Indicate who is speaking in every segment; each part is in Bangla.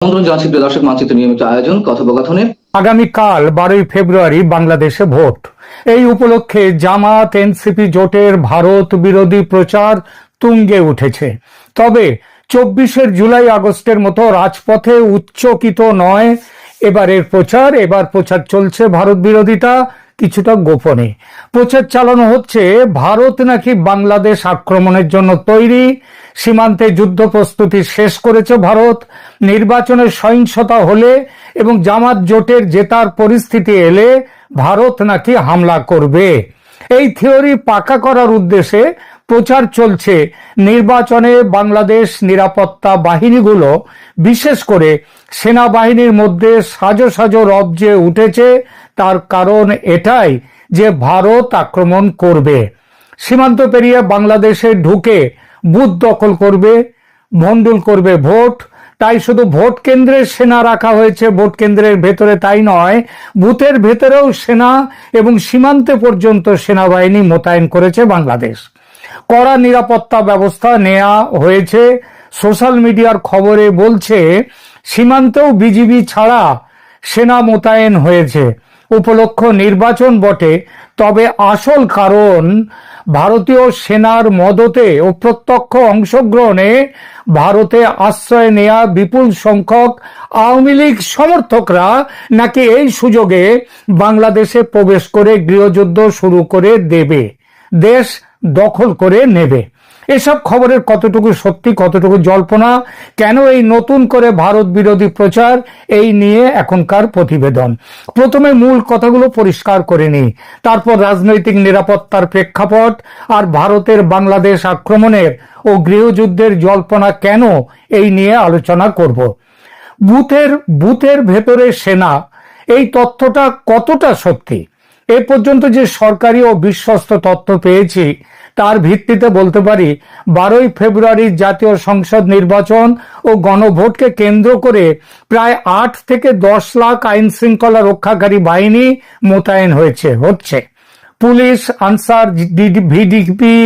Speaker 1: আমন্ত্রণ জানাচ্ছি প্রিয় দর্শক, মানচিত্র নিয়মিত আয়োজন কথোপকথনে।
Speaker 2: আগামীকাল 12ই ফেব্রুয়ারি বাংলাদেশে ভোট। এই উপলক্ষে জামাত এনসিপি জোটের ভারত বিরোধী প্রচার তুঙ্গে উঠেছে। তবে 24 জুলাই আগস্টের মতো রাজপথে উচ্চকিত নয় এবার প্রচার চলছে ভারত বিরোধিতা কিছুটা গোপনে। প্রচার চালানো হচ্ছে ভারত নাকি বাংলাদেশ আক্রমণের জন্য তৈরি, সীমান্তে যুদ্ধ প্রস্তুতি শেষ করেছে ভারত, নির্বাচনে সহিংসতা হলে এবং জামাত জোটের জেতার পরিস্থিতি এলে ভারত নাকি হামলা করবে। এই থিওরি পাকা করার উদ্দেশ্যে প্রচার চলছে নির্বাচনে বাংলাদেশ নিরাপত্তা বাহিনীগুলো, বিশেষ করে সেনাবাহিনীর মধ্যে সাজো সাজো রব যে উঠেছে। তার কারণ এটাই যে ভারত আক্রমণ করবে, সীমান্ত পেরিয়ে বাংলাদেশে ঢুকে বুথ দখল করবে, ভণ্ডুল করবে ভোট। তাই শুধু ভোট কেন্দ্রে সেনা রাখা হয়েছে ভোট কেন্দ্রের ভেতরে তাই নয়, বুথের ভেতরেও সেনা এবং সীমান্তে পর্যন্ত সেনাবাহিনী মোতায়েন করেছে বাংলাদেশ। কড়া নিরাপত্তা ব্যবস্থা নেওয়া হয়েছে। সোশ্যাল মিডিয়ার খবরে বলছে সীমান্তেও বিজিবি ছাড়া সেনা মোতায়েন হয়েছে। উপলক্ষ নির্বাচন বটে, তবে আসল কারণ ভারতীয় সেনার মদতে ও প্রত্যক্ষ অংশগ্রহণে ভারতে আশ্রয় নেয়া বিপুল সংখ্যক আওয়ামী লীগ সমর্থকরা নাকি এই সুযোগে বাংলাদেশে প্রবেশ করে গৃহযুদ্ধ শুরু করে দেবে, দেশ দখল করে নেবে। এসব খবরের কতটুকু সত্যি, কতটুকু জল্পনা, কেন এই নতুন করে ভারত বিরোধী প্রচার, এই নিয়ে এখনকার প্রতিবেদন। প্রথমে মূল কথাগুলো পরিষ্কার করে নিই, তারপর রাজনৈতিক নিরাপত্তার প্রেক্ষাপট আর ভারতের বাংলাদেশ আক্রমণের ও গৃহযুদ্ধের জল্পনা কেন, এই নিয়ে আলোচনা করব। বুথের ভেতরে সেনা, এই তথ্যটা কতটা সত্যি? এ পর্যন্ত যে সরকারি ও বিশ্বস্ত তথ্য পেয়েছি তার ভিত্তিতে বলতে পারি 12ই ফেব্রুয়ারির জাতীয় সংসদ নির্বাচন ও গণভোটকে কেন্দ্র করে প্রায় 8 থেকে 10 লাখ আইন শৃঙ্খলা রক্ষাকারী বাহিনী মোতায়েন হচ্ছে। পুলিশ, আনসার, ভিডিপি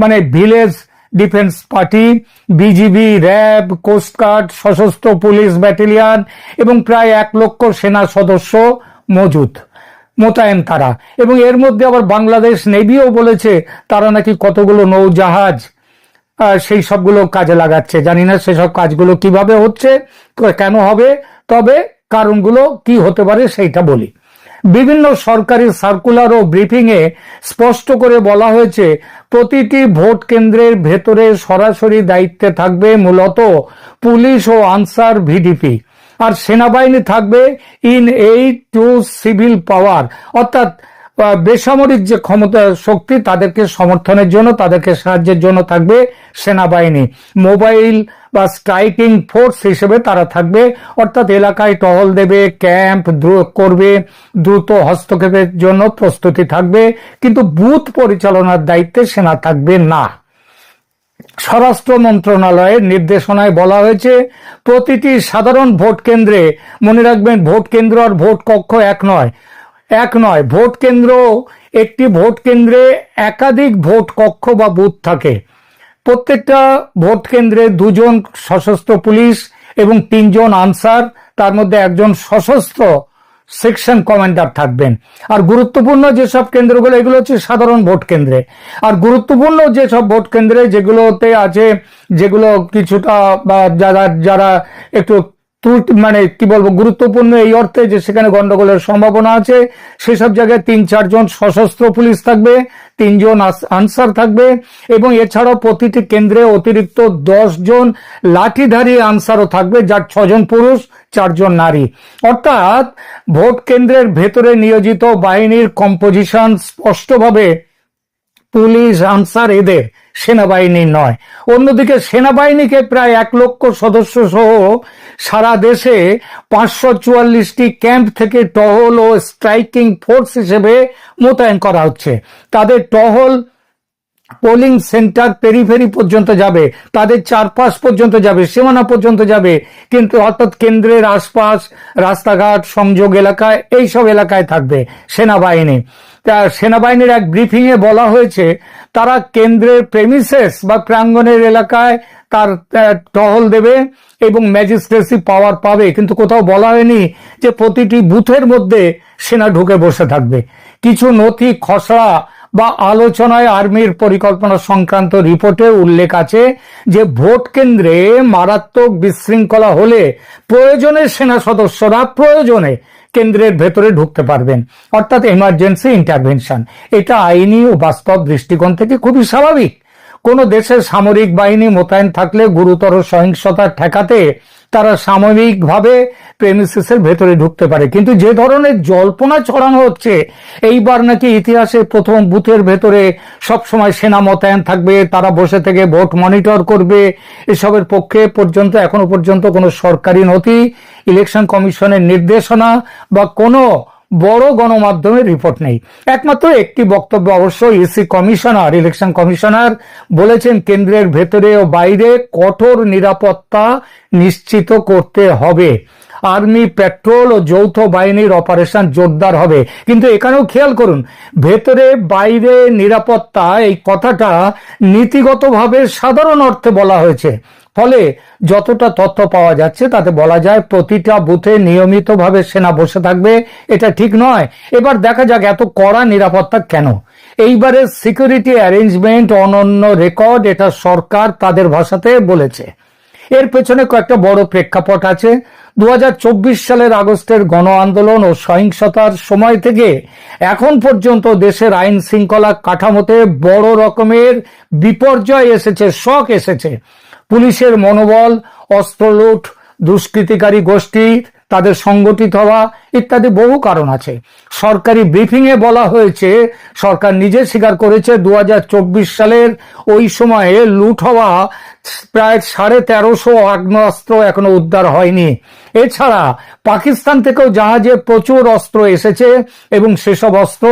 Speaker 2: মানে village defence party, BGB, RAB, coast guard, সশস্ত্র পুলিশ ব্যাটালিয়ন এবং প্রায় 1 লক্ষ সেনা সদস্য মোতায়েন তারা। এবং এর মধ্যে আবার বাংলাদেশ নেভিও বলেছে তারা নাকি কতগুলো নৌজাহাজ সেই সবগুলো কাজে লাগাচ্ছে। জানি না সেসব কাজগুলো কিভাবে হচ্ছে, কেন হবে, তবে কারণগুলো কি হতে পারে সেইটা বলি। বিভিন্ন সরকারি সার্কুলার ও ব্রিফিং এ স্পষ্ট করে বলা হয়েছে প্রতিটি ভোট কেন্দ্রের ভেতরে সরাসরি দায়িত্বে থাকবে মূলত পুলিশ ও আনসার, ভিডিপি, আর সেনাবাহিনী থাকবে ইন এইড টু সিভিল পাওয়ার, অর্থাৎ বেসামরিক যে ক্ষমতা শক্তি তাদেরকে সমর্থনের জন্য, তাদেরকে সাহায্যের জন্য থাকবে সেনাবাহিনী। মোবাইল বা স্ট্রাইকিং ফোর্স হিসেবে তারা থাকবে, অর্থাৎ এলাকায় টহল দেবে, ক্যাম্প করবে, দ্রুত হস্তক্ষেপের জন্য প্রস্তুতি থাকবে, কিন্তু বুথ পরিচালনার দায়িত্বে সেনা থাকবে না। স্বরাষ্ট্র মন্ত্রণালয়ের নির্দেশনায় বলা হয়েছে প্রতিটি সাধারণ ভোট কেন্দ্রে, মনে রাখবেন ভোট কেন্দ্র আর ভোট কক্ষ এক নয়, ভোট কেন্দ্র, একটি ভোট কেন্দ্রে একাধিক ভোট কক্ষ বা বুথ থাকে। প্রত্যেকটা ভোট কেন্দ্রে 2 জন সশস্ত্র পুলিশ এবং 3 জন আনসার, তার মধ্যে 1 জন সশস্ত্র সেকশন কমান্ডার থাকবেন। আর গুরুত্বপূর্ণ যেসব কেন্দ্রগুলো, এগুলো হচ্ছে সাধারণ ভোট কেন্দ্রে, আর গুরুত্বপূর্ণ যেসব ভোট কেন্দ্রে যেগুলোতে আছে, যেগুলো কিছুটা বা যারা একটু মানে কি বলবো গুরুত্বপূর্ণ এই অর্থে যে সেখানে গন্ডগোলের সম্ভাবনা আছে, সেসব জায়গায় 3-4 জন সশস্ত্র পুলিশ থাকবে, 3 জন আনসার থাকবে, এবং এছাড়াও প্রতিটি কেন্দ্রে অতিরিক্ত 10 জন লাঠিধারী আনসারও থাকবে, যার 6 জন পুরুষ, 4 জন নারী। অর্থাৎ ভোট কেন্দ্রের ভেতরে নিয়োজিত বাহিনীর কম্পোজিশন স্পষ্টভাবে পুলিশ, আনসার এদের, সেনাবাহিনীর নয়। অন্যদিকে সেনাবাহিনীকে প্রায় 1 লক্ষ সদস্য সহ সারা দেশে 544টি ক্যাম্প থেকে টহল ও স্ট্রাইকিং ফোর্স হিসেবে মোতায়েন করা হচ্ছে। তাদের টহল পোলিং সেন্টার পেরিফেরি পর্যন্ত যাবে, তাদের চারপাশ পর্যন্ত যাবে, সীমানা পর্যন্ত যাবে, কিন্তু অর্থাৎ কেন্দ্রের আশপাশ, রাস্তাঘাট, সংযোগ এলাকায়, এইসব এলাকায় থাকবে সেনাবাহিনী। সেনাবাহিনীর এক ব্রিফিং এ বলা হয়েছে তারা কেন্দ্রের প্রেমিসেস বা প্রাঙ্গণের এলাকায় তার টহল দেবে, এবং ম্যাজিস্ট্রেসি পাওয়ার পাবে, কিন্তু কোথাও বলা হয়নি যে প্রতিটি বুথের মধ্যে সেনা ঢুকে বসে থাকবে। কিছু নথি খসড়া বা আলোচনায় আর্মির পরিকল্পনা সংক্রান্ত রিপোর্টে উল্লেখ আছে যে ভোট কেন্দ্রে মারাত্মক বিশৃঙ্খলা হলে প্রয়োজনে সেনা সদস্যরা প্রয়োজনে কেন্দ্রের ভেতরে ঢুকতে পারবেন, অর্থাৎ এমার্জেন্সি ইন্টারভেনশন। এটা আইনি ও বাস্তব দৃষ্টিকোণ থেকে খুবই স্বাভাবিক। কোন দেশের সামরিক বাহিনী মোতায়েন থাকলে গুরুতর সহিংসতা ঠেকাতে তারা সাময়িকভাবে প্রেমিসিসের ভেতরে ঢুকতে পারে, কিন্তু যে ধরনের জল্পনা ছড়ানো হচ্ছে এইবার নাকি ইতিহাসে প্রথম বুথের ভেতরে সবসময় সেনা মোতায়েন থাকবে, তারা বসে থেকে ভোট মনিটর করবে, এসবের পক্ষে এখনো পর্যন্ত কোনো সরকারি নথি, ইলেকশন কমিশনের নির্দেশনা বা কোনো বড় গণমাধ্যমের রিপোর্ট নেই। একমাত্র একটি বক্তব্য অবশ্য ইলেকশন কমিশনার বলেছেন কেন্দ্রের ভেতরে ও বাইরে কঠোর নিরাপত্তা নিশ্চিত করতে হবে, আর্মি, পেট্রোল ও যৌথ বাহিনীর অপারেশন জোরদার হবে। কিন্তু এখানেও খেয়াল করুন, ভেতরে বাইরে নিরাপত্তা এই কথাটা নীতিগতভাবে সাধারণ অর্থে বলা হয়েছে, ফলে যতটা তথ্য পাওয়া যাচ্ছে তাতে বলা যায় প্রতিটা বুথে নিয়মিতভাবে সেনা বসে থাকবে। এটা ঠিক নয়। এবার দেখা যাক এত কড়া নিরাপত্তা কেন। এইবারের সিকিউরিটি অ্যারেঞ্জমেন্ট অনন্য রেকর্ড, এটা সরকার তাদের ভাষাতে বলেছে। এর পেছনে কয়েকটা বড় প্রেক্ষাপট আছে। 2024 সালের আগস্টের গণ আন্দোলন ও সহিংসতার সময় থেকে এখন পর্যন্ত দেশের আইন শৃঙ্খলা কাঠামোতে বড় রকমের বিপর্যয় এসেছে, শক এসেছে। পুলিশের মনোবল, অস্ত্র লুট, দুষ্কৃতিকারী গোষ্ঠী তাদের সংগঠিত হওয়া ইত্যাদি বহু কারণ আছে। সরকারি ব্রিফিং এ বলা হয়েছে, সরকার নিজে স্বীকার করেছে 2024 সালের ওই সময়ে লুট হওয়া প্রায় 1350 আগ্নেয়াস্ত্র এখনো উদ্ধার হয়নি। এছাড়া পাকিস্তান থেকেও জাহাজে প্রচুর অস্ত্র এসেছে এবং সেসব অস্ত্র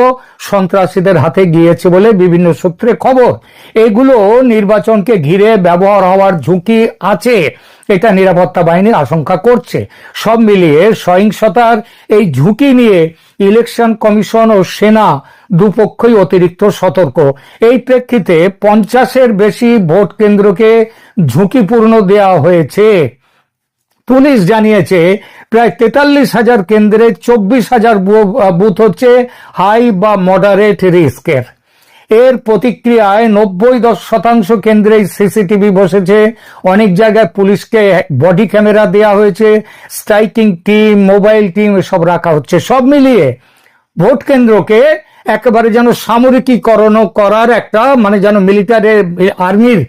Speaker 2: সন্ত্রাসীদের হাতে গিয়েছে বলে বিভিন্ন সূত্রে খবর। এগুলো নির্বাচনকে ঘিরে ব্যবহার হওয়ার ঝুঁকি আছে, এটা নিরাপত্তা বাহিনী আশঙ্কা করছে। সব মিলিয়ে সহিংসতার এই ঝুঁকি নিয়ে ইলেকশন কমিশন ও সেনা দুপক্ষই অতিরিক্ত সতর্ক। এই প্রেক্ষিতে 50-এর বেশি ভোট কেন্দ্রকে ঝুঁকিপূর্ণ দেওয়া হয়েছে। পুলিশ জানিয়েছে প্রায় 43,000 কেন্দ্রে 24,000 বুথ হচ্ছে হাই বা মডারেট রিস্কের। এর প্রতিক্রিয়ায় 90% কেন্দ্রে সিসিটিভি বসেছে, অনেক জায়গায় পুলিশকে বডি ক্যামেরা দেওয়া হয়েছে, স্ট্রাইকিং টিম, মোবাইল টিম এসব রাখা হচ্ছে। সব মিলিয়ে ভোট কেন্দ্রকে একেবারে যেন সামরিকীকরণ করার একটা, মানে যেন মিলিটারি আর্মির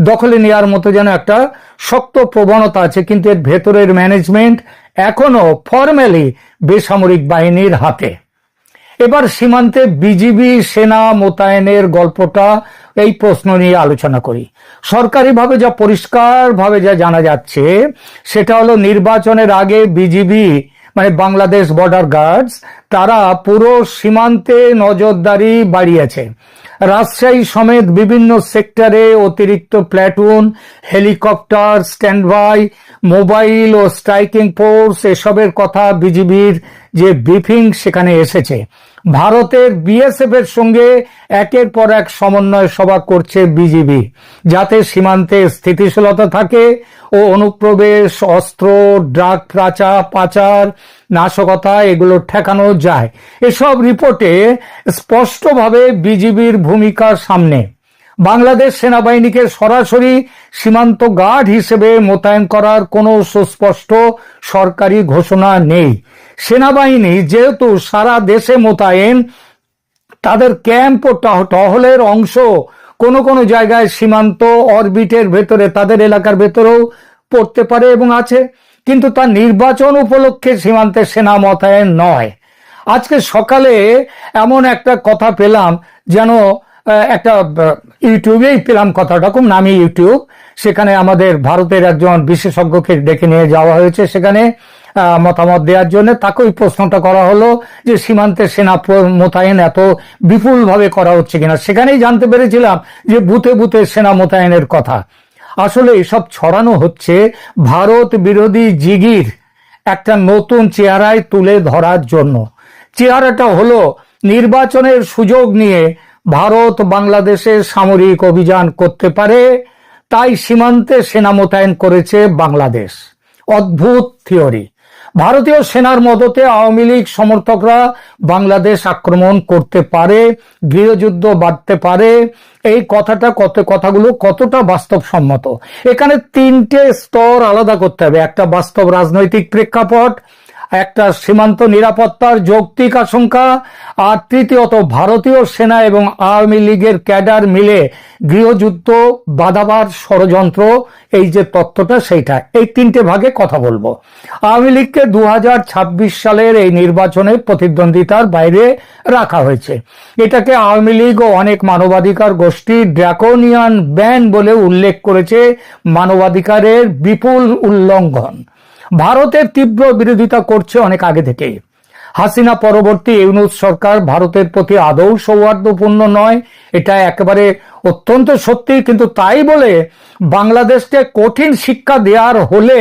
Speaker 2: দখলে নেওয়ার মতো যেন একটা শক্ত প্রবণতা আছে, কিন্তু এর ভেতরের ম্যানেজমেন্ট এখনো ফর্মালি বেসামরিক বাহিনীর হাতে। এবার সীমান্তে বিজিবি সেনা মোতায়েনের গল্পটা, এই প্রশ্ন নিয়ে আলোচনা করি। সরকারিভাবে যা পরিষ্কারভাবে যা জানা যাচ্ছে সেটা হলো নির্বাচনের আগে বিজিবি মানে বাংলাদেশ বর্ডার গার্ডস তারা পুরো সীমান্তে নজরদারি বাড়িয়েছে। রাজশাহী সমেত বিভিন্ন সেক্টরে অতিরিক্ত platoon, helicopter, standby, mobile ও স্ট্রাইকিং ফোর্স এসবের কথা বিজিবির যে ব্রিফিং সেখানে এসেছে। ভারতের বিএসএফ এর সঙ্গে একের পর এক সমন্বয় সভা করছে বিজিবি, যাতে সীমান্তে স্থিতিশীলতা থাকে ও অনুপ্রবেশ, অস্ত্র, ড্রাগ পাচার, নাশকতা এগুলো ঠেকানো যায়। এসব রিপোর্টে স্পষ্টভাবে বিজিবির ভূমিকা সামনে। বাংলাদেশ সেনাবাহিনীকে সরাসরি সীমান্ত গার্ড হিসেবে মোতায়েন করার কোনো সুস্পষ্ট সরকারি ঘোষণা নেই। সেনাবাহিনী যেহেতু সারা দেশে মোতায়েন, তাদের ক্যাম্প ও টহলের অংশ কোনো কোনো জায়গায় সীমান্ত অরবিটের ভেতরে, তাদের এলাকার ভেতরেও পড়তে পারে এবং আছে, কিন্তু তার নির্বাচন উপলক্ষে সীমান্তে সেনা মোতায়েন নয়। আজকে সকালে এমন একটা কথা পেলাম, যেন একটা ইউটিউবেই পেলাম কথাটা, খুব নামি ইউটিউব, সেখানে আমাদের ভারতের একজন বিশেষজ্ঞকে ডেকে নিয়ে যাওয়া হয়েছে সেখানে মতামত দেওয়ার জন্য। তাকে ওই প্রশ্নটা করা হলো যে সীমান্তে সেনা মোতায়েন এত বিপুলভাবে করা হচ্ছে কিনা। সেখানেই জানতে পেরেছিলাম যে বুথে বুথে সেনা মোতায়েনের কথা। আসলে এসব ছড়ানো হচ্ছে ভারত বিরোধী জিগির একটা নতুন চেহারায় তুলে ধরার জন্য। চেহারাটা হলো নির্বাচনের সুযোগ নিয়ে ভারত বাংলাদেশে সামরিক অভিযান করতে পারে, তাই সীমান্তে সেনা মোতায়েন করেছে বাংলাদেশ। অদ্ভুত থিওরি। ভারতীয় সেনার মদতে আওয়ামী লীগ সমর্থকরা বাংলাদেশ আক্রমণ করতে পারে, গৃহযুদ্ধ বাড়তে পারে। এই কথাগুলো কতটা বাস্তবসম্মত? এখানে তিনটে স্তর আলাদা করতে হবে। একটা বাস্তব রাজনৈতিক প্রেক্ষাপট, একটা সীমান্ত নিরাপত্তার যৌক্তিক আশঙ্কা, আর তৃতীয়ত ভারতীয় সেনা এবং আওয়ামী লীগের ক্যাডার মিলে গৃহযুদ্ধ বাঁধাবার ষড়যন্ত্র, এই যে তত্ত্বটা, সেইটা। এই তিনটে ভাগে কথা বলবো। আওয়ামী লীগকে 2026 সালের এই নির্বাচনে প্রতিদ্বন্দ্বিতার বাইরে রাখা হয়েছে। এটাকে আওয়ামী লীগ ও অনেক মানবাধিকার গোষ্ঠী ড্রাকোনিয়ান ব্যান বলে উল্লেখ করেছে, মানবাধিকারের বিপুল উল্লঙ্ঘন। ভারতের তীব্র বিরোধিতা করছে অনেক আগে থেকে। হাসিনা পরবর্তী ইউনূস সরকার ভারতের প্রতি আদৌ সৌহার্দ্যপূর্ণ নয়, এটা একেবারে অত্যন্ত সত্যি। কিন্তু তাই বলে বাংলাদেশকে কঠিন শিক্ষা দেওয়ার হলে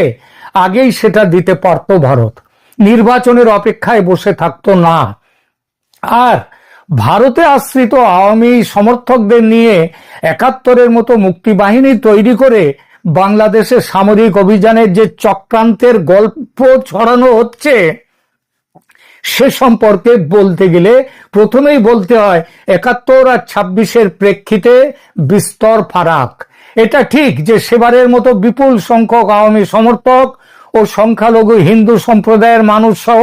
Speaker 2: আগেই সেটা দিতে পারত ভারত, নির্বাচনের অপেক্ষায় বসে থাকতো না। আর ভারতে আশ্রিত আওয়ামী সমর্থকদের নিয়ে 71-এর মতো মুক্তিবাহিনী তৈরি করে বাংলাদেশে সামরিক অভিযানের যে চক্রান্তের গল্প ছড়ানো হচ্ছে, সে সম্পর্কে বলতে গেলে প্রথমেই বলতে হয় 71 আর 26-এর প্রেক্ষিতে বিস্তর ফারাক। এটা ঠিক যে সেবারের মতো বিপুল সংখ্যক আওয়ামী সমর্থক ও সংখ্যালঘু হিন্দু সম্প্রদায়ের মানুষ সহ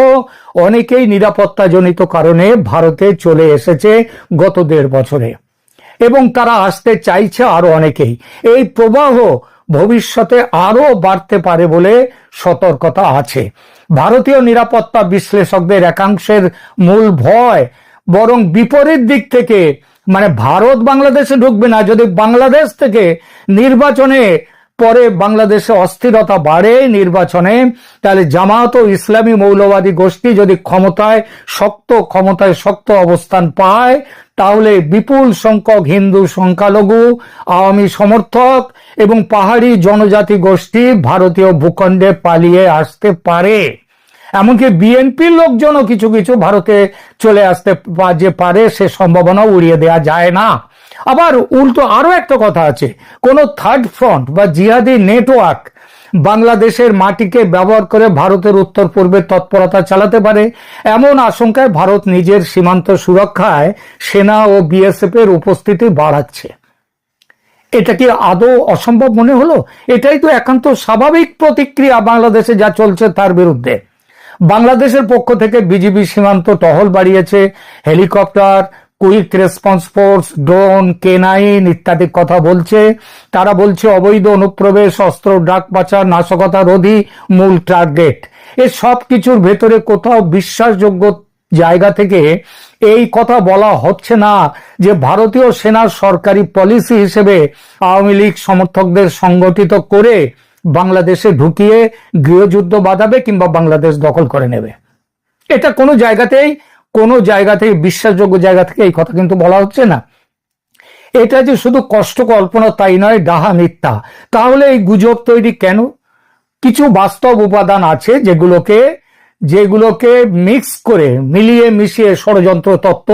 Speaker 2: অনেকেই নিরাপত্তাজনিত কারণে ভারতে চলে এসেছে গত 1.5 বছরে, এবং তারা আসতে চাইছে আরো অনেকেই। এই প্রবাহ ভবিষ্যতে আরো বাড়তে পারে বলে সতর্কতা আছে। ভারতীয় নিরাপত্তা বিশ্লেষকদের একাংশের মূল ভয় বরং বিপরীত দিক থেকে, মানে ভারত বাংলাদেশে ঢুকবে না, যদি বাংলাদেশ থেকে নির্বাচনে পরে বাংলাদেশে অস্থিরতা বাড়ে নির্বাচনে, তাহলে জামাত ও ইসলামী মৌলবাদী গোষ্ঠী যদি ক্ষমতায় শক্ত অবস্থান পায়, তাহলে বিপুল সংখ্যক হিন্দু সংখ্যালঘু, আওয়ামী সমর্থক এবং পাহাড়ি জনজাতি গোষ্ঠী ভারতীয় ভূখণ্ডে পালিয়ে আসতে পারে। এমনকি বিএনপির লোকজনও কিছু কিছু ভারতে চলে আসতে যে পারে, সে সম্ভাবনা উড়িয়ে দেওয়া যায় না। আবার উল্টো আরো একটা কথা আছে, কোন থার্ড ফ্রন্ট বা জিহাদি নেটওয়ার্ক বাংলাদেশের মাটিকে ব্যবহার করে ভারতের উত্তর পূর্বে তৎপরতা চালাতে পারে। এমন আশঙ্কায় ভারত নিজের সীমান্ত সুরক্ষায় সেনা ও বিএসএফ এর উপস্থিতি বাড়াচ্ছে। এটা কি আদৌ অসম্ভব মনে হলো? এটাই তো একান্ত স্বাভাবিক প্রতিক্রিয়া বাংলাদেশে যা চলছে তার বিরুদ্ধে। বাংলাদেশের পক্ষ থেকে বিজিবি সীমান্ত টহল বাড়িয়েছে, helicopter, quick response force, drone, K9 ইত্যাদি কথা বলছে। তারা বলছে অবৈধ অনুপ্রবেশ, অস্ত্র, ডাক পাচার, নাশকতা রোধী মূল টার্গেট। এ সব কিছুর ভেতরে কোথাও বিশ্বাসযোগ্য জায়গা থেকে এই কথা বলা হচ্ছে না যে ভারতীয় সেনার সরকারি পলিসি হিসেবে আওয়ামী লীগ সমর্থকদের সংগঠিত করে বাংলাদেশে ঢুকিয়ে গৃহযুদ্ধ বাঁধাবে কিংবা বাংলাদেশ দখল করে নেবে। এটা কোনো জায়গা থেকে বিশ্বাসযোগ্য জায়গা থেকে এই কথা কিন্তু বলা হচ্ছে না। এটা যে শুধু কষ্ট কল্পনা তাই নয়, ডাহা মিথ্যা। তাহলে এই গুজব তৈরি কেন? কিছু বাস্তব উপাদান আছে যেগুলোকে মিক্স করে মিলিয়ে মিশিয়ে ষড়যন্ত্র তত্ত্ব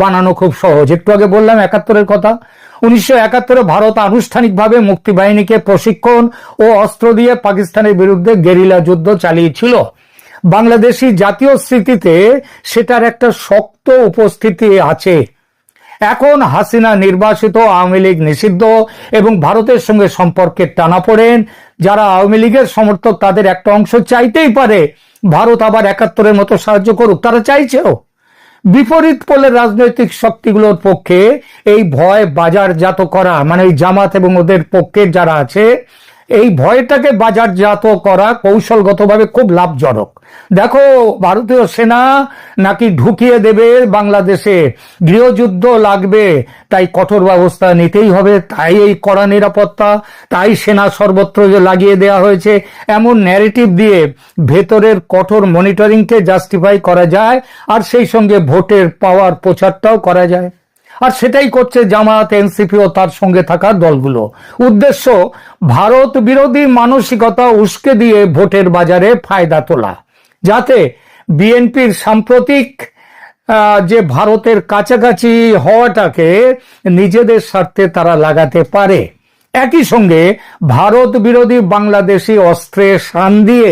Speaker 2: বানানো খুব সহজ। একটু আগে বললাম 71-এর কথা। 1971-এ ভারত আনুষ্ঠানিকভাবে মুক্তিবাহিনীকে প্রশিক্ষণ ও অস্ত্র দিয়ে পাকিস্তানের বিরুদ্ধে গেরিলা যুদ্ধ চালিয়েছিল। বাংলাদেশি জাতীয় স্মৃতিতে সেটার একটা শক্ত উপস্থিতি আছে। এখন হাসিনা নির্বাসিত, আওয়ামী লীগ নিষিদ্ধ এবং ভারতের সঙ্গে সম্পর্কের টানাপোড়েন, যারা আওয়ামী লীগের সমর্থক তাদের একটা অংশ চাইতেই পারে ভারত আবার 71-এর মতো সাহায্য করুক, তারা চাইছেও। বিপরীত পোলের রাজনৈতিক শক্তিগুলোর পক্ষে এই ভয় বাজারজাত করা, মানে এই জামাত এবং ওদের পক্ষে যারা আছে, এই ভয়টাকে বাজারজাত করা কৌশলগতভাবে খুব লাভজনক। দেখো, ভারতীয় সেনা নাকি ঢুকিয়ে দেবে বাংলাদেশে, গৃহযুদ্ধ লাগবে, তাই কঠোর ব্যবস্থা নিতেই হবে, তাই এই কড়া নিরাপত্তা, তাই সেনা সর্বত্র লাগিয়ে দেওয়া হয়েছে, এমন ন্যারেটিভ দিয়ে ভেতরের কঠোর মনিটরিংকে জাস্টিফাই করা যায়, আর সেই সঙ্গে ভোটের পাওয়ার প্রচারটাও করা যায়। আর সেটাই করছে জামাত, এনসিপি ও তার সঙ্গে থাকা দলগুলো। উদ্দেশ্য ভারত বিরোধী মানসিকতা উস্কে দিয়ে ভোটের বাজারে ফায়দা তোলা, যাতে বিএনপির সাম্প্রতিক যে ভারতের কাছাকাছি হওয়াটাকে নিজেদের স্বার্থে তারা লাগাতে পারে। একই সঙ্গে ভারত বিরোধী বাংলাদেশি অস্ত্রে শান দিয়ে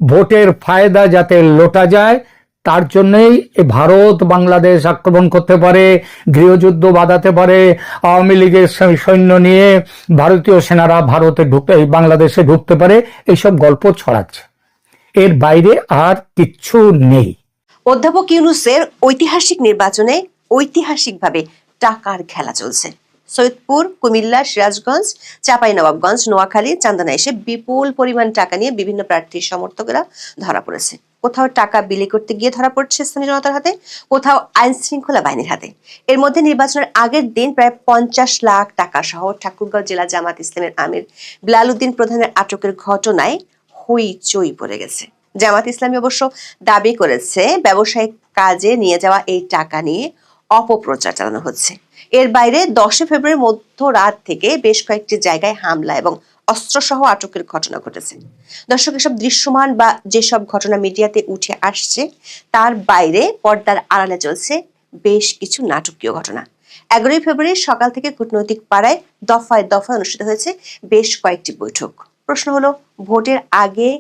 Speaker 2: ভোটের ফায়দা যাতে লোটা যায় তার জন্যই ভারত বাংলাদেশ আক্রমণ করতে পারে, গৃহযুদ্ধ বাঁধাতে পারে, আওয়ামী লীগের সৈন্য নিয়ে ভারতীয় সেনারা বাংলাদেশে ঢুকতে পারে, এইসব গল্প ছড়াচ্ছে। এর বাইরে আর কিচ্ছু নেই।
Speaker 3: অধ্যাপক ইউনূসের ঐতিহাসিক নির্বাচনে ঐতিহাসিকভাবে টাকার খেলা চলছে। সৈয়দপুর, কুমিল্লা, সিরাজগঞ্জ, চাঁপাইনবাবগঞ্জ, নোয়াখালী, চান্দনা এসে বিপুল পরিমাণ টাকা নিয়ে বিভিন্ন প্রার্থীর সমর্থকেরা ধরা পড়েছে। কোথাও টাকা বিলি করতে গিয়ে ধরা পড়ছে স্থানীয় জনতার হাতে, কোথাও আইন শৃঙ্খলা বাহিনীর হাতে। এর মধ্যে নির্বাচনের আগের দিন প্রায় 50 লাখ টাকা সহ ঠাকুরগাঁও জেলা জামাত ইসলামের আমির বিলাল উদ্দিন প্রধানের আটকের ঘটনায় হইচই পড়ে গেছে। জামাত ইসলামী অবশ্য দাবি করেছে ব্যবসায়িক কাজে নিয়ে যাওয়া এই টাকা নিয়ে অপপ্রচার চালানো হচ্ছে। এর বাইরে 10 ফেব্রুয়ারি মধ্যরাত থেকে বেশ কয়েকটি জায়গায় হামলা এবং অস্ত্রসহ আটকের ঘটনা ঘটেছে। দর্শক, এসব দৃশ্যমান বা যেসব ঘটনা মিডিয়াতে উঠে আসছে তার বাইরে পর্দার আড়ালে চলছে বেশ কিছু নাটকীয় ঘটনা। 11 ফেব্রুয়ারি সকাল থেকে কূটনৈতিক পাড়ায় দফায় দফায় অনুষ্ঠিত হয়েছে বেশ কয়েকটি বৈঠক। প্রশ্ন হলো, ভোটের আগে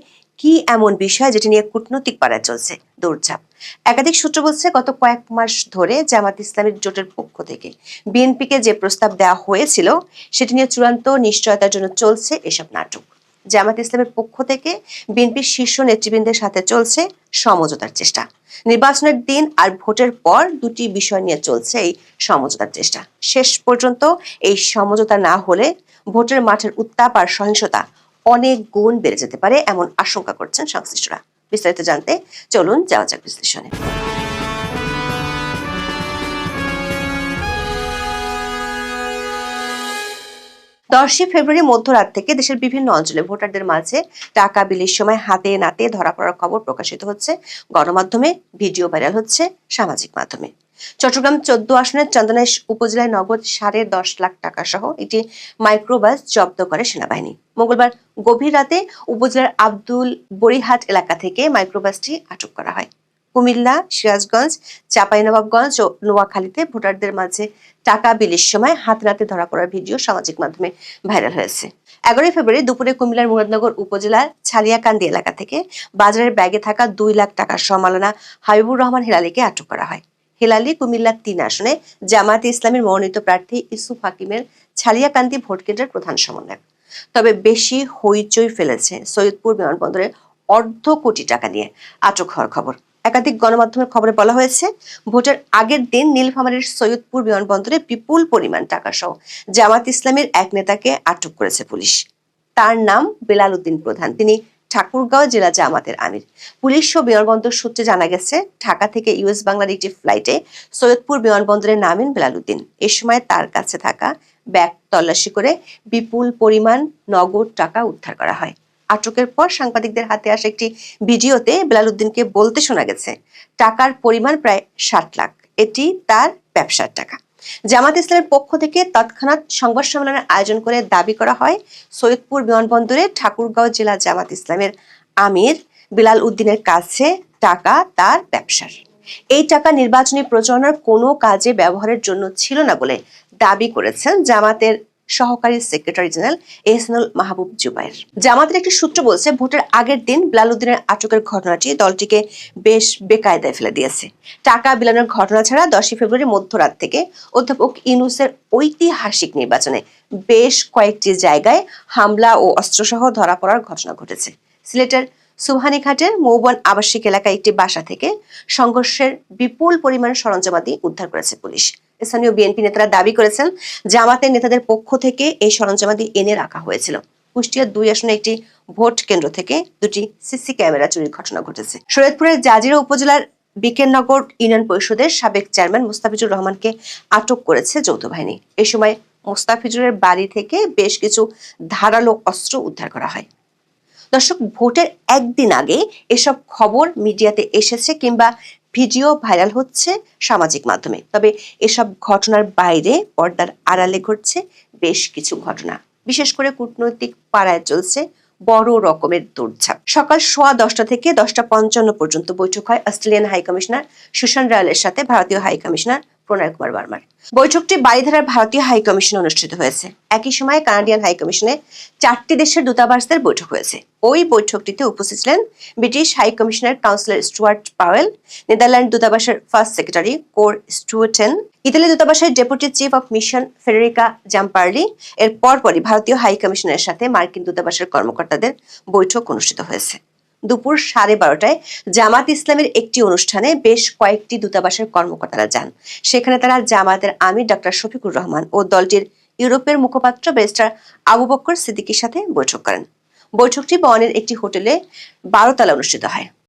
Speaker 3: কি এমন বিষয় যেটি নিয়ে কূটনৈতিক পাড়ায় চলছে দৌড়ঝাঁপ? একাধিক সূত্র বলছে, গত কয়েক মাস ধরে জামাত ইসলামের জোটের পক্ষ থেকে বিএনপিকে যে প্রস্তাব দেওয়া হয়েছিল সেটি নিয়ে চূড়ান্ত নিশ্চয়তার জন্য চলছে এসব নাটক। জামাত ইসলামের পক্ষ থেকে বিএনপির শীর্ষ নেতৃবৃন্দের সাথে চলছে সমঝোতার চেষ্টা। নির্বাচনের দিন আর ভোটের পর দুটি বিষয় নিয়ে চলছে এই সমঝোতার চেষ্টা। শেষ পর্যন্ত এই সমঝোতা না হলে ভোটের মাঠের উত্তাপ আর সহিংসতা অনেক গুণ বেড়ে যেতে পারে এমন আশঙ্কা করছেন সংশ্লিষ্টরা। বিস্তারিত জানতে চলুন যাওয়া যাক বিশ্লেষণে। 10 ফেব্রুয়ারি মধ্যরাত থেকে দেশের বিভিন্ন অঞ্চলে ভোটারদের মাঝে টাকা বিলির সময় হাতে নাতে ধরা পড়ার খবর প্রকাশিত হচ্ছে গণমাধ্যমে, ভিডিও ভাইরাল হচ্ছে সামাজিক মাধ্যমে। চট্টগ্রাম 14 আসনের চান্দনা উপজেলায় নগদ 10.5 লাখ টাকা সহ একটি মাইক্রোবাস জব্দ করে সেনাবাহিনী। মঙ্গলবার গভীর রাতে উপজেলার আব্দুল বরিহাট এলাকা থেকে মাইক্রোবাসটি আটক করা হয়। কুমিল্লা, সিরাজগঞ্জ, চাঁপাইনবাবগঞ্জ ও নোয়াখালীতে ভোটারদের মাঝে টাকা বিলির সময় হাতে নাতে ধরা পড়ার ভিডিও সামাজিক মাধ্যমে ভাইরাল হয়েছে। 11 ফেব্রুয়ারি দুপুরে কুমিল্লার মুরাদনগর উপজেলার ছালিয়াকান্দি এলাকা থেকে বাজারের ব্যাগে থাকা 2 লাখ টাকার মাওলানা হাবিবুর রহমান হেলালিকে আটক করা হয়। হেলালি কুমিল্লা 3 আসনে জামায়াত ইসলামীর মনোনীত প্রার্থী ইউসুফ হাকিমের ছালিয়াকান্দি ভোট কেন্দ্রের প্রধান সমন্বয়ক। তবে বেশি হইচই ফেলেছে সৈয়দপুর বিমানবন্দরে অর্ধ কোটি টাকা নিয়ে আটক হওয়ার খবর। একাধিক গণমাধ্যমের খবরে বলা হয়েছে, ভোটের আগের দিন নীলফামারীর সৈয়দপুর বিমানবন্দরে বিপুল পরিমাণ টাকা সহ জামাত ইসলামের এক নেতাকে আটক করেছে পুলিশ। তার নাম বিলাল উদ্দিন প্রধান, তিনি ঠাকুরগাঁও জেলা জামাতের আমির। পুলিশ ও বিমানবন্দর সূত্রে জানা গেছে, ঢাকা থেকে ইউএস বাংলার একটি ফ্লাইটে সৈয়দপুর বিমানবন্দরে নামেন বিলাল উদ্দিন। এ সময় তার কাছে থাকা ব্যাগ তল্লাশি করে বিপুল পরিমাণ নগদ টাকা উদ্ধার করা হয়। আটকের পর সাংবাদিকদের হাতে আসা একটি ভিডিওতে বিলাল উদ্দিনকে বলতে শোনা গেছে, টাকার পরিমাণ প্রায় 60 লাখ, এটি তার ব্যবসার টাকা। জামাত ইসলামের পক্ষ থেকে তৎক্ষণাৎ সংবাদ সম্মেলনের আয়োজন করে দাবি করা হয়, সৈয়দপুর বিমানবন্দরে ঠাকুরগাঁও জেলা জামাত ইসলামের আমির বিলাল উদ্দিনের কাছে টাকা তার ব্যবসার। এই টাকা নির্বাচনী প্রচারণার কোনো কাজে ব্যবহারের জন্য ছিল না বলে দাবি করেছেন জামাতের সহকারী সেক্রেটারি জেনারেল এহসানুল মাহবুব জুবায়ের। জামাতের একটি সূত্র বলছে, ভোটের আগের দিন বিলাল উদ্দিনের আটকের ঘটনাটি দলটিকে বেশ বেকায়দায় ফেলে দিয়েছে। টাকা বিলানোর ঘটনা ছাড়া 10 ফেব্রুয়ারি মধ্যরাত থেকে অধ্যাপক ইউনূসের ঐতিহাসিক নির্বাচনে বেশ কয়েকটি জায়গায় হামলা ও অস্ত্রসহ ধরা পড়ার ঘটনা ঘটেছে। সিলেটের সুবহানীঘাটের মৌবন আবাসিক এলাকায় একটি বাসা থেকে সংঘর্ষের বিপুল পরিমাণ সরঞ্জামাদি উদ্ধার করেছে পুলিশ। স্থানীয় বিএনপি নেতারা দাবি করেছেন, জামাতের নেতাদের পক্ষ থেকে এই সরঞ্জামাদি এনে রাখা হয়েছিল। কুষ্টিয়া 2 আসনে একটি ভোট কেন্দ্র থেকে 2টি সিসি ক্যামেরা চুরির ঘটনা ঘটেছে। শরীয়তপুরের জাজিরা উপজেলার বিকেননগর ইউনিয়ন পরিষদের সাবেক চেয়ারম্যান মুস্তাফিজুর রহমানকে আটক করেছে যৌথ বাহিনী। এই সময় মুস্তাফিজুরের বাড়ি থেকে বেশ কিছু ধারালো অস্ত্র উদ্ধার করা হয়। দর্শক, ভোটের একদিন আগে এসব খবর মিডিয়াতে এসেছে কিংবা ভিডিও ভাইরাল হচ্ছে সামাজিক মাধ্যমে। তবে এসব ঘটনার বাইরে পর্দার আড়ালে ঘটছে বেশ কিছু ঘটনা। বিশেষ করে কূটনৈতিক পাড়ায় চলছে বড় রকমের দৌড়ঝাঁপ। সকাল 10:15 থেকে 10:55 পর্যন্ত বৈঠক হয় অস্ট্রেলিয়ান হাই কমিশনার সুশান রায়ালের সাথে ভারতীয় হাই কমিশনার প্রণয় কুমার বর্মার। বৈঠকটি বারিধারার ভারতীয় হাই কমিশনে অনুষ্ঠিত হয়েছে। একই সময়ে কানাডিয়ান হাই কমিশনে 4টি দেশের দূতাবাসদের বৈঠক হয়েছে। ওই বৈঠকটিতে উপস্থিত ছিলেন British high commissioner councillor Stuart Powell, Netherland দূতাবাসের ফার্স্ট সেক্রেটারি কোর স্টুয়েটেন, ইতালি দূতাবাসের deputy chief of mission Federica Zamparelli. এর পরপরই ভারতীয় হাই কমিশনের সাথে মার্কিন দূতাবাসের কর্মকর্তাদের বৈঠক অনুষ্ঠিত হয়েছে। দুপুর 12:30টায় জামাত ইসলামের একটি অনুষ্ঠানে বেশ কয়েকটি দূতাবাসের কর্মকর্তারা যান। সেখানে তারা জামাতের আমির ডক্টর শফিকুর রহমান ও দলটির ইউরোপের মুখপাত্র ব্যারিস্টার আবু বকর সিদ্দিকীর সাথে বৈঠক করেন। বৈঠকটি বনের একটি হোটেলে 12 তলায় অনুষ্ঠিত হয়।